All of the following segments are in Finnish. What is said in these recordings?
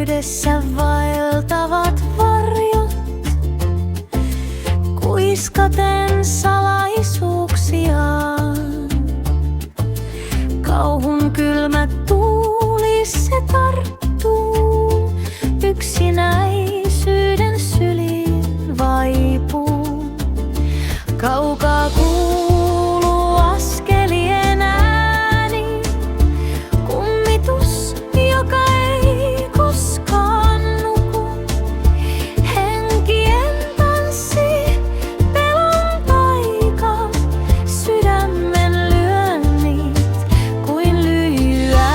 Pimeydessä vaeltavat varjot, kuiskaten salaisuuksiaan. Kauhun kylmä tuuli se tarttuu, yksinäisyyden syliin vaipuu. Kaukaa kuuluu askelien ääni, kummitus, joka ei koskaan nuku. Henkien tanssi, pelon taika, sydämen lyönnit kuin lyijyä.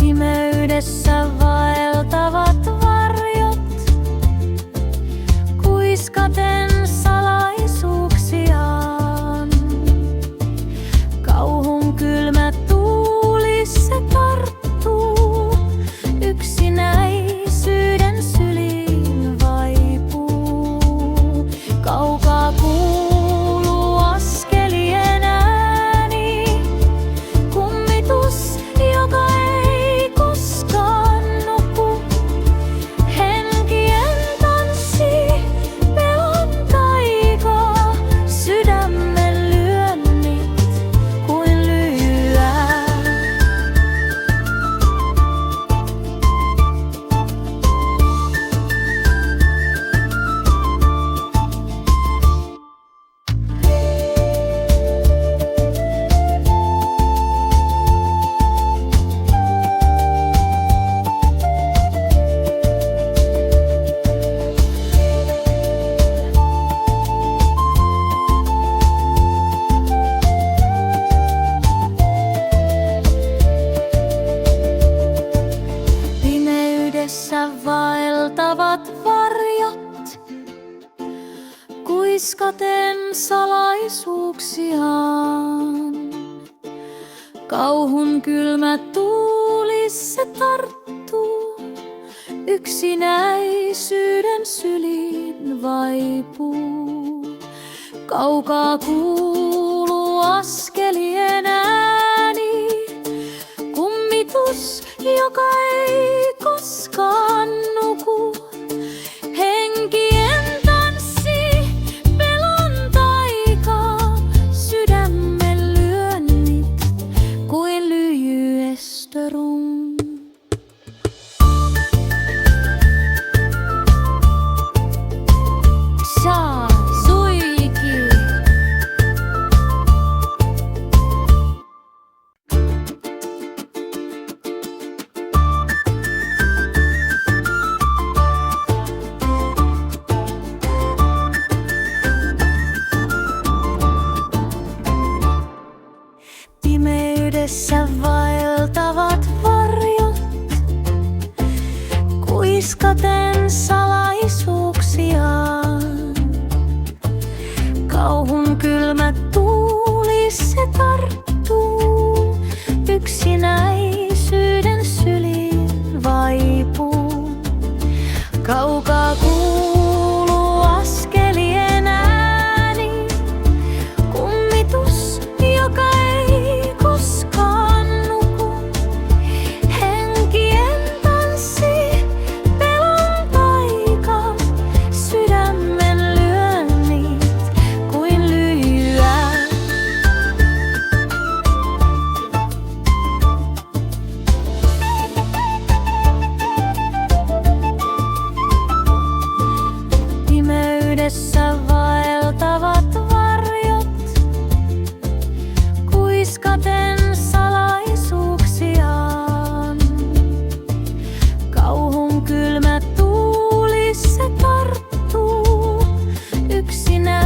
Pimeydessä vaeltavat varjot, kuiskaten salaisuuksiaan. Kauhun kylmä tuuli se tarttuu, yksinäisyyden syliin vaipuu. Kaukaa kuuluu askelien ääni, kummitus, joka ei koskaan nuku. Henkien tanssi, pelon taika, sydämen lyönnit kuin lyijyä. Pimeydessä vaeltavat varjot, kuiskaten salaisuuksiaan. Kauhun kylmä tuuli se tarttuu, yksinäisyyden syliin vaipuu. Kaukaa kuuluu askelien ääni, kummitus, joka ei koskaan nuku. Henkien tanssi, pelon taika, sydämen lyönnit kuin lyijyestorum. Saa suiki. Pimeydessä vaeltavat varjot, kuiskaten salaisuuksiaan. Kauhun kylmä tuuli se tarttuu, yksinäisyyden syliin vaipuu. Kaukaa kuuluu askelien ääni, kummitus, joka ei koskaan nuku. Henkien tanssi, pelon taika, sydämen lyönnit kuin lyijyä. Pimeydessä vaeltavat varjot, kuiskaten salaisuuksiaan. Kauhun kylmä tuuli se tarttuu, yksinäisyyden